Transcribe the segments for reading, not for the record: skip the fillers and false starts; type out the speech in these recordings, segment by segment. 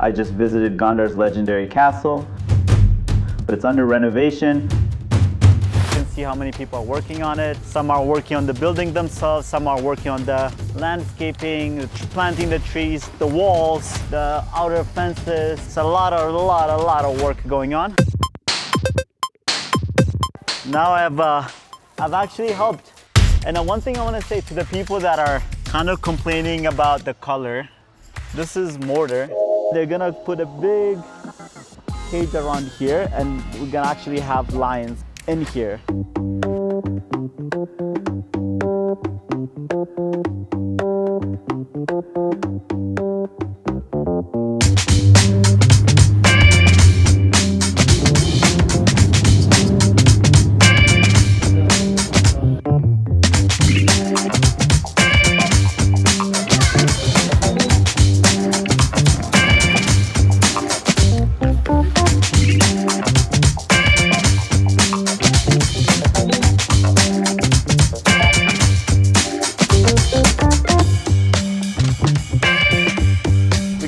I just visited Gondar's legendary castle, but it's under renovation. You can see how many people are working on it. Some are working on the building themselves, some are working on the landscaping, planting the trees, the walls, the outer fences. It's a lot of work going on. Now I've actually helped. And one thing I want to say to the people that are kind of complaining about the color, this is mortar. They're gonna put a big cage around here and we're gonna actually have lions in here.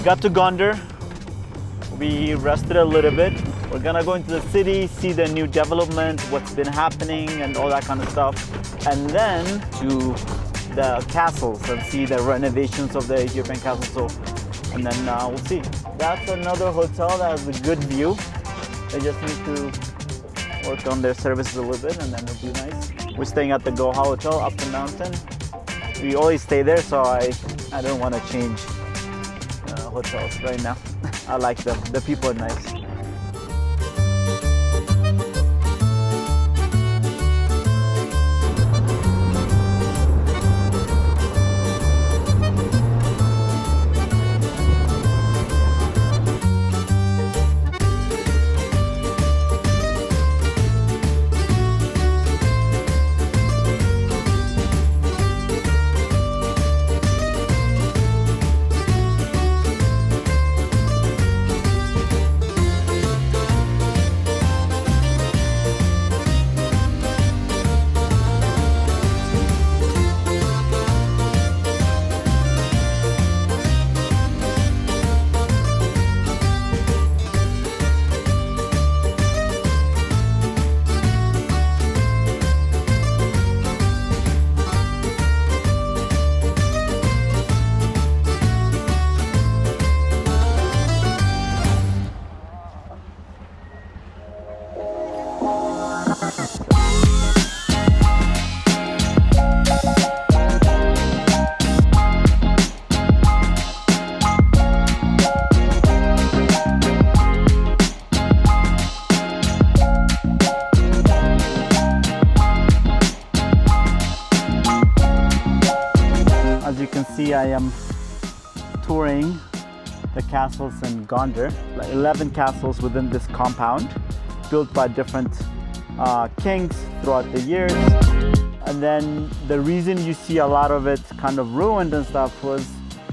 Got to Gondar, we rested a little bit. We're gonna go into the city, see the new development, what's been happening and all that kind of stuff. And then to the castles and see the renovations of the Ethiopian castle. And then we'll see. That's another hotel that has a good view. They just need to work on their services a little bit and then it'll be nice. We're staying at the Goha Hotel up the mountain. We always stay there, so I don't want to change hotels right now. I like them. The people are nice. As you can see, I am touring the castles in Gondar, like 11 castles within this compound, built by different kings throughout the years. And then the reason you see a lot of it kind of ruined and stuff was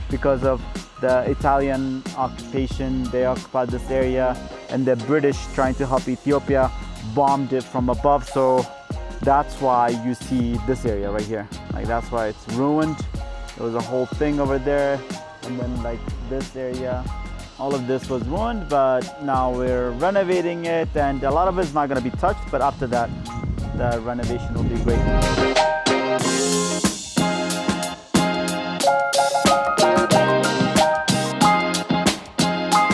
because of the Italian occupation. They occupied this area and the British, trying to help Ethiopia, bombed it from above. So that's why you see this area right here. Like, that's why it's ruined. There was a whole thing over there, and then like this area, all of this was ruined, but now we're renovating it, and a lot of it's not going to be touched, but after that, the renovation will be great.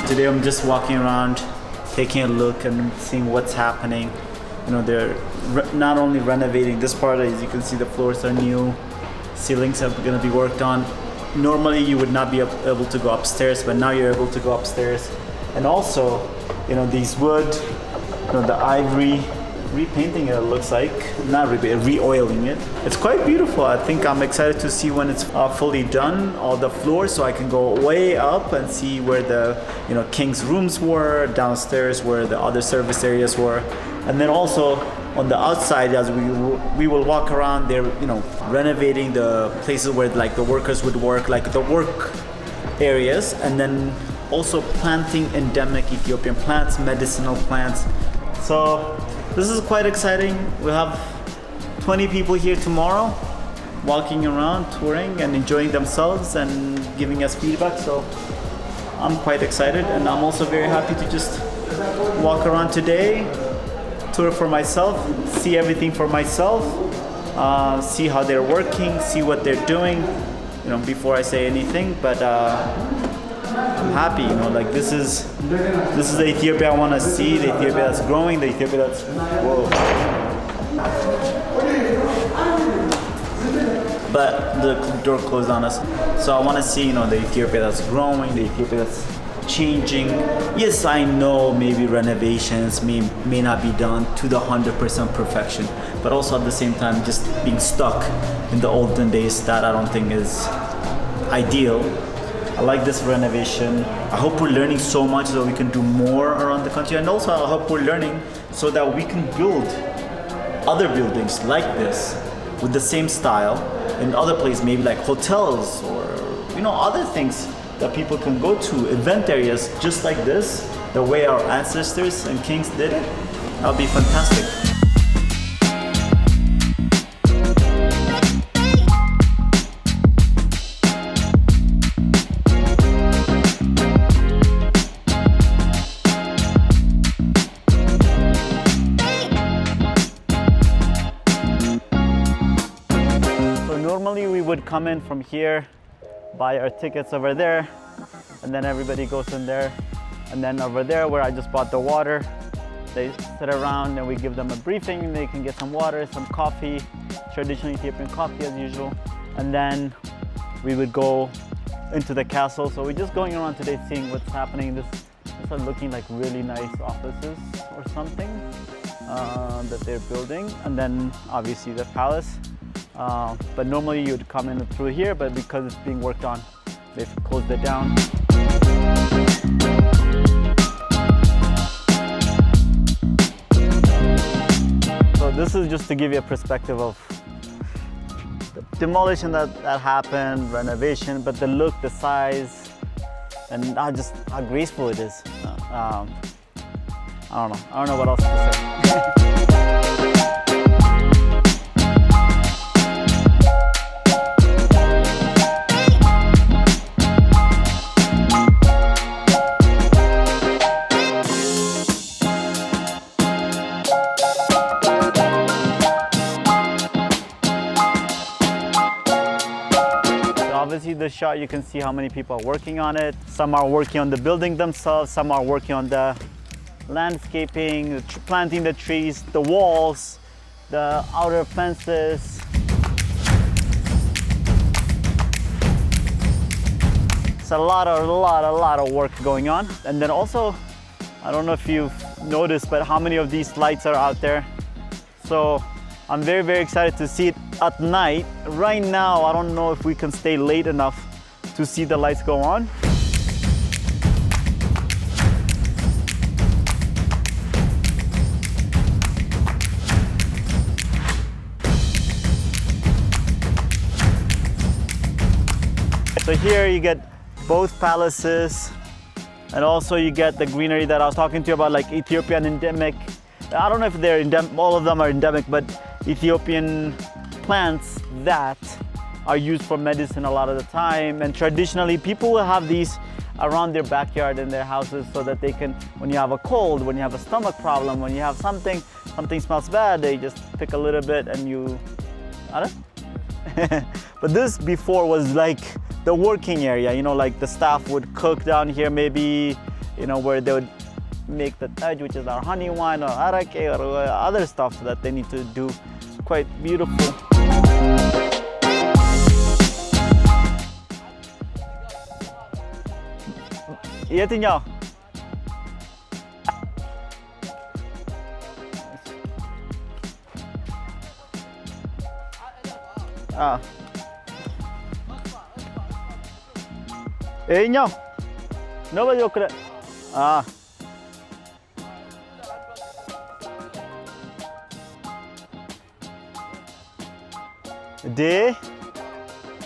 Today I'm just walking around, taking a look and seeing what's happening. You know, they're not only renovating this part, as you can see, the floors are new. Ceilings are going to be worked on. Normally you would not be able to go upstairs, but now you're able to go upstairs. And also, you know, these wood, you know, the ivory, repainting it looks like, not re-oiling it. It's quite beautiful. I think I'm excited to see when it's fully done, all the floors, so I can go way up and see where the, you know, king's rooms were, downstairs where the other service areas were. And then also on the outside, as we will walk around, they're, you know, renovating the places where like the workers would work, like the work areas, and then also planting endemic Ethiopian plants, medicinal plants. So this is quite exciting. We'll have 20 people here tomorrow, walking around, touring and enjoying themselves and giving us feedback. So I'm quite excited, and I'm also very happy to just walk around today, tour for myself, see everything for myself, see how they're working, see what they're doing, you know, before I say anything. But I'm happy, you know, like this is the Ethiopia I want to see, the Ethiopia that's growing, the Ethiopia that's, whoa. But the door closed on us. So I want to see, you know, the Ethiopia that's growing, the Ethiopia that's changing. Yes, I know maybe renovations may not be done to the 100% perfection, but also at the same time just being stuck in the olden days, that I don't think is ideal. I like this renovation. I hope we're learning so much so we can do more around the country, and also I hope we're learning so that we can build other buildings like this with the same style in other places, maybe like hotels or, you know, other things that people can go to, event areas just like this, the way our ancestors and kings did it. That would be fantastic. Normally we would come in from here, buy our tickets over there, and then everybody goes in there. And then over there where I just bought the water, they sit around and we give them a briefing. They can get some water, some coffee, traditional Ethiopian coffee as usual. And then we would go into the castle. So we're just going around today seeing what's happening. This are looking like really nice offices or something that they're building. And then obviously the palace. But normally you would come in through here, but because it's being worked on, they've closed it down. So this is just to give you a perspective of the demolition that happened, renovation, but the look, the size, and just how graceful it is. I don't know what else to say. Obviously the shot, you can see how many people are working on it. Some are working on the building themselves, some are working on the landscaping, planting the trees, the walls, the outer fences. It's a lot of work going on. And then also, I don't know if you've noticed, but how many of these lights are out there. So I'm very, very excited to see it at night. Right now, I don't know if we can stay late enough to see the lights go on. So here you get both palaces, and also you get the greenery that I was talking to you about, like Ethiopian endemic. I don't know if they're endemic, all of them are endemic, but Ethiopian plants that are used for medicine a lot of the time. And traditionally, people will have these around their backyard in their houses so that they can, when you have a cold, when you have a stomach problem, when you have something smells bad, they just pick a little bit and you, I don't know. But this before was like the working area, you know, like the staff would cook down here, maybe, you know, where they would make the taj, which is our honey wine, or arake, or other stuff that they need to do. It's quite beautiful. የትኛው? ይኸኛው ነው በዚህ በኩል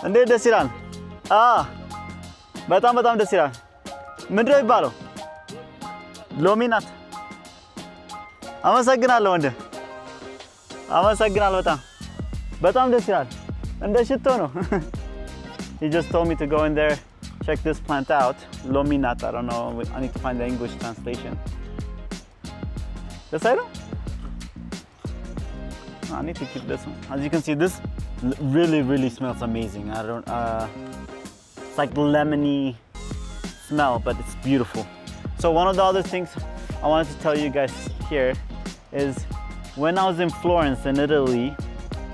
እንዴት ደስ ይላል! በጣም ደስ ይላል። ምንድነው የሚባለው? ሎሚ ናት። አመሰግናለሁ ወንድም፣ አመሰግናለሁ። በጣም ደስ ይላል። እንደ ሽቶ ነው። He just told me to go in there check this plant out. Lominat, I don't know, I need to find the English translation. This item? Oh, I need to keep this one. As you can see, this really smells amazing. It's like lemony smell, but it's beautiful. So one of the other things I wanted to tell you guys here is when I was in Florence in Italy,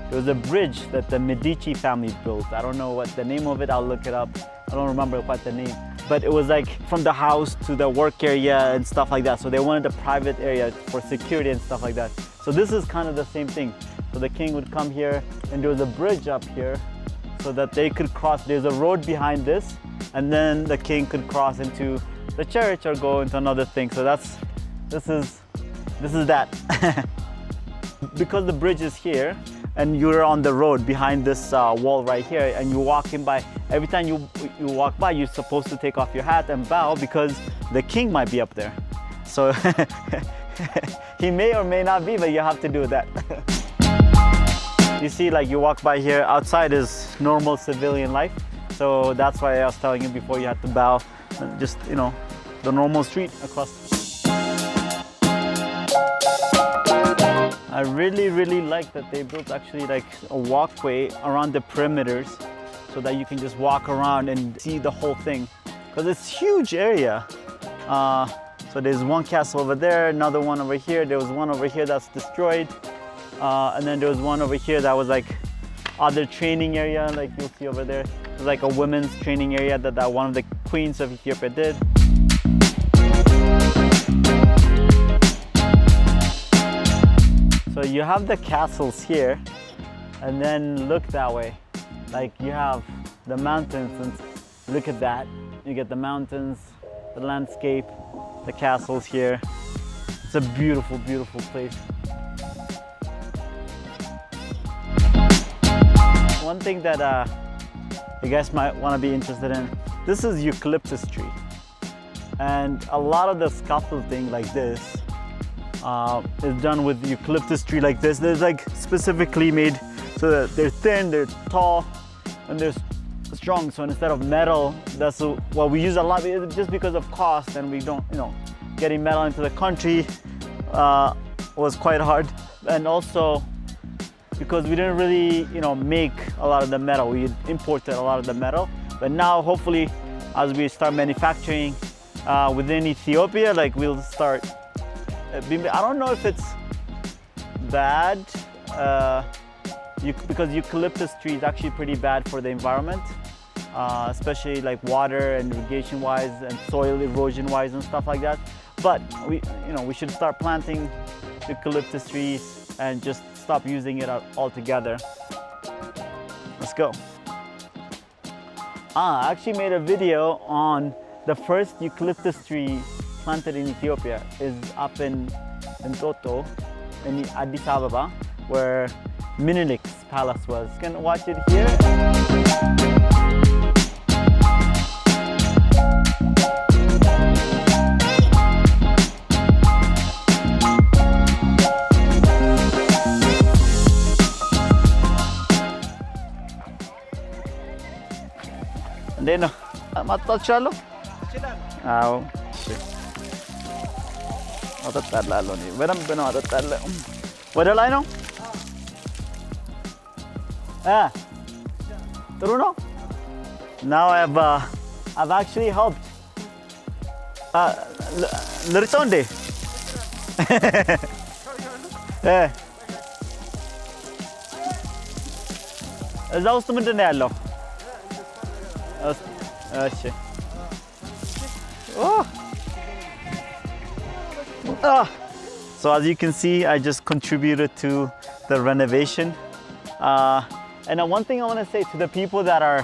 there was a bridge that the Medici family built. I don't know what the name of it, I'll look it up. I don't remember quite the name. But it was like from the house to the work area and stuff like that. So they wanted a private area for security and stuff like that. So this is kind of the same thing. So the king would come here and there was a bridge up here so that they could cross. There's a road behind this and then the king could cross into the church or go into another thing. So this is that. Because the bridge is here and you're on the road behind this wall right here and you're walking by, every time you walk by, you're supposed to take off your hat and bow because the king might be up there. So he may or may not be, but you have to do that. You see, like you walk by here, outside is normal civilian life. So that's why I was telling you before, you have to bow, just, you know, the normal street across. I really like that they built actually like a walkway around the perimeters so that you can just walk around and see the whole thing, because it's a huge area. So there's one castle over there, another one over here, there was one over here that's destroyed, and then there was one over here that was like other training area, like you'll see over there. It's like a women's training area that one of the queens of Ethiopia did. So you have the castles here, and then look that way. Like you have the mountains, and look at that. You get the mountains, the landscape, the castles here. It's a beautiful place. One thing that you guys might want to be interested in, this is eucalyptus tree. And a lot of the scaffolding like this is done with eucalyptus tree like this. They're like specifically made so that they're thin, they're tall, and they're strong. So instead of metal, that's what we use a lot, just because of cost, and we don't, you know, getting metal into the country was quite hard. And also because we didn't really, you know, make a lot of the metal. We imported a lot of the metal. But now, hopefully, as we start manufacturing within Ethiopia, like we'll start. I don't know if it's bad, because eucalyptus tree is actually pretty bad for the environment, especially like water and irrigation wise and soil erosion wise and stuff like that. But we should start planting eucalyptus trees and just stop using it altogether. Let's go. I actually made a video on the first eucalyptus tree planted in Ethiopia. Is up in Toto, in Addis Ababa, where Minilik's palace was. You can watch it here. እንዴት ነው? ማጥጣት ቻለሁ? አዎ። አጠጣላለሁ እኔ በደንብ ነው አጠጣለሁ። ወደ ላይ ነው? ጥሩ ነው? Now I've actually helped. ልርጨው እንዴ? እዛ ውስጥ ምንድን ነው ያለው? እሺ። So as you can see, I just contributed to the renovation. And one thing I want to say to the people that are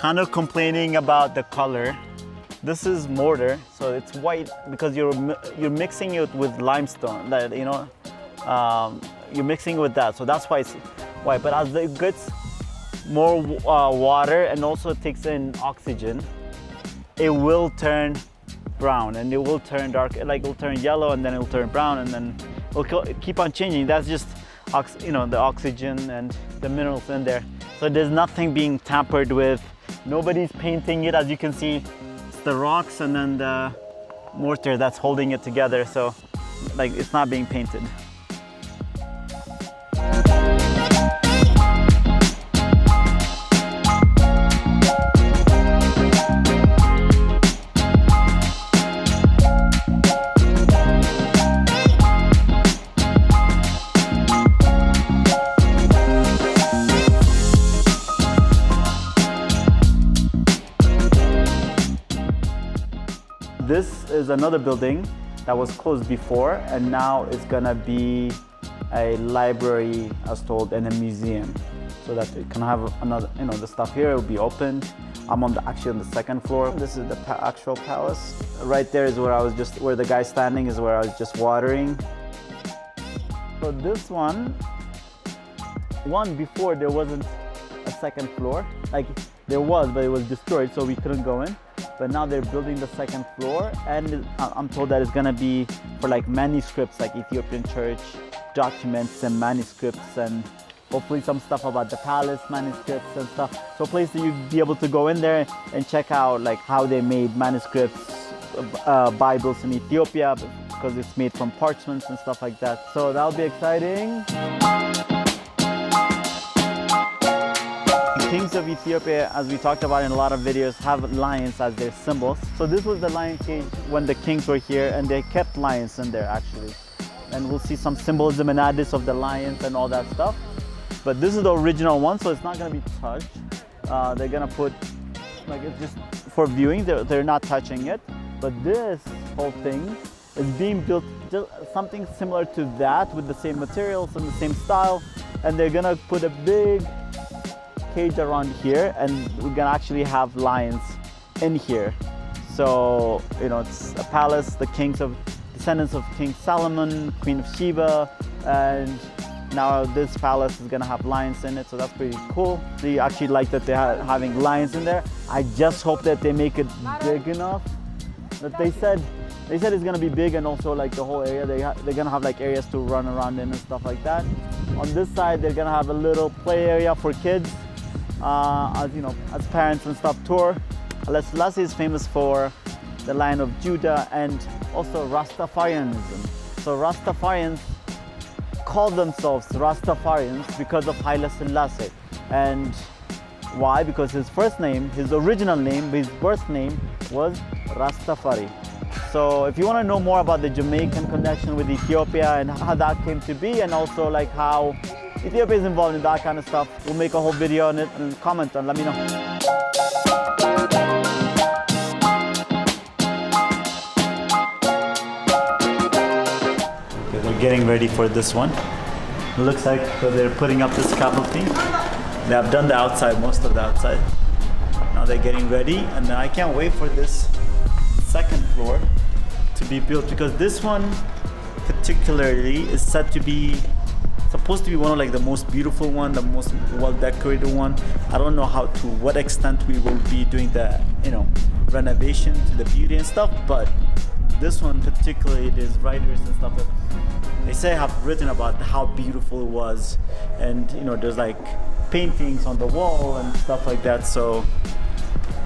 kind of complaining about the color, this is mortar, so it's white because you're mixing it with limestone. That, you know, you're mixing it with that, so that's why it's white. But as it gets more water and also takes in oxygen, it will turn brown and it will turn dark, like it will turn yellow and then it will turn brown and then it will keep on changing. That's just, you know, the oxygen and the minerals in there. So there's nothing being tampered with Nobody's painting it. As you can see, it's the rocks and then the mortar that's holding it together. So like it's not being painted. This is another building that was closed before, and now it's gonna be a library, as told, and a museum, so that it can have another, the stuff here will be open. I'm actually on the second floor. This is the actual palace. Right there is where the guy standing is where I was just watering. So this one before there wasn't a second floor. Like there was, but it was destroyed, so we couldn't go in. But now they're building the second floor, and I'm told that it's gonna be for like manuscripts, like Ethiopian church documents and manuscripts, and hopefully some stuff about the palace manuscripts and stuff. So a place that you'd be able to go in there and check out like how they made manuscripts, Bibles in Ethiopia, because it's made from parchments and stuff like that. So that'll be exciting. Kings of Ethiopia, as we talked about in a lot of videos, have lions as their symbols. So this was the lion cage when the kings were here, and they kept lions in there actually. And we'll see some symbolism and addis of the lions and all that stuff. But this is the original one, so it's not gonna be touched. They're gonna put, like, it's just for viewing, they're not touching it. But this whole thing is being built just something similar to that, with the same materials and the same style. And they're gonna put a big cage around here, and we're gonna actually have lions in here. So it's a palace, descendants of King Solomon, Queen of Sheba, and now this palace is gonna have lions in it, so that's pretty cool. They actually like that they're having lions in there. I just hope that they make it big enough. That they said it's gonna be big, and also like the whole area, they're gonna have like areas to run around in and stuff like that. On this side, they're gonna have a little play area for kids. As parents and stuff tour. Haile Selassie is famous for the Lion of Judah and also Rastafarianism. So Rastafarians call themselves Rastafarians because of Haile Selassie. And why? Because his original name, his birth name was Rastafari. So if you want to know more about the Jamaican connection with Ethiopia and how that came to be, and also like how Ethiopia is involved in that kind of stuff, we'll make a whole video on it, and comment and let me know. Okay, they're getting ready for this one. It looks like they're putting up this scaffolding. They have done the outside, most of the outside. Now they're getting ready, and then I can't wait for this second floor to be built, because this one particularly is said to be supposed to be one of like the most beautiful one, the most well decorated one. I don't know to what extent we will be doing the renovation to the beauty and stuff, but this one particularly, there's writers and stuff that they say have written about how beautiful it was, and there's like paintings on the wall and stuff like that. So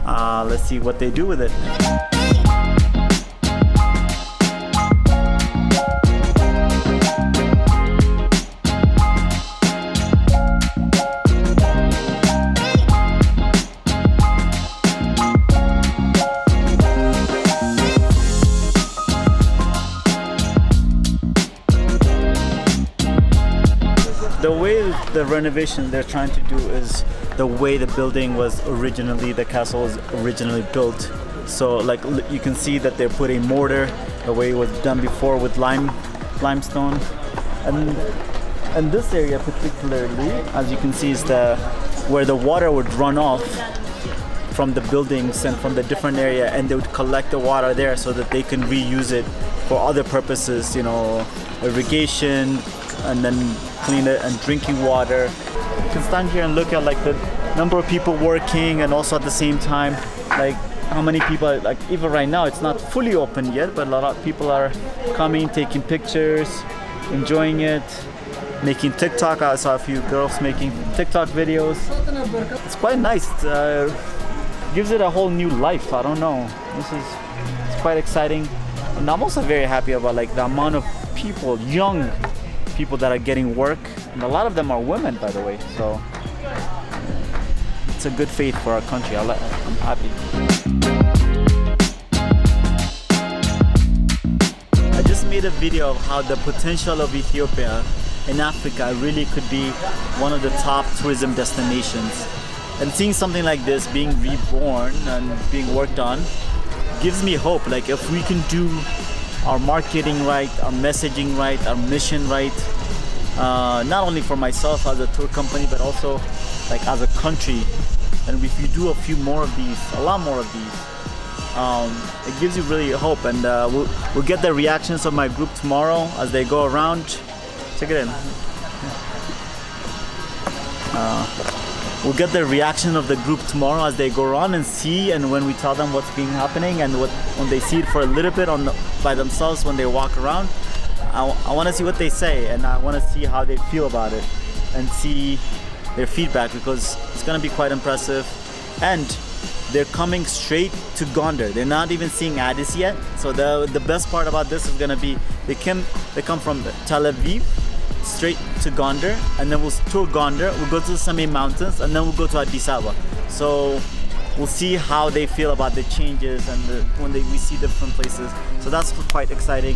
let's see what they do with it. The way the renovation they're trying to do is the way the castle was originally built. So like you can see that they're putting mortar the way it was done before with limestone. And this area particularly, as you can see, is where the water would run off from the buildings and from the different area, and they would collect the water there so that they can reuse it for other purposes, irrigation, and then clean it and drinking water. You can stand here and look at like the number of people working, and also at the same time like how many people, like even right now it's not fully open yet, but a lot of people are coming, taking pictures, enjoying it, making TikTok. I saw a few girls making TikTok videos. It's quite nice. gives it a whole new life. I don't know. It's quite exciting, and I'm also very happy about like the amount of people, young people that are getting work, and a lot of them are women, by the way. So it's a good faith for our country. I'm happy. I just made a video of how the potential of Ethiopia in Africa really could be one of the top tourism destinations. And seeing something like this being reborn and being worked on gives me hope. Like if we can do our marketing right, our messaging right, our mission right, not only for myself as a tour company, but also like as a country. And if you do a few more of these, a lot more of these, it gives you really hope. And we'll get the reactions of my group tomorrow as they go around. Check it in. We'll get the reaction of the group tomorrow as they go around and see, and when we tell them what's been happening, and when they see it for a little bit by themselves when they walk around. I want to see what they say, and I want to see how they feel about it and see their feedback, because it's going to be quite impressive. And they're coming straight to Gondar. They're not even seeing Addis yet. So the best part about this is going to be they come from Tel Aviv straight to Gondar, and then we'll tour Gondar, we'll go to the Same Mountains, and then we'll go to Addis Ababa. So we'll see how they feel about the changes and when we see different places. So that's quite exciting.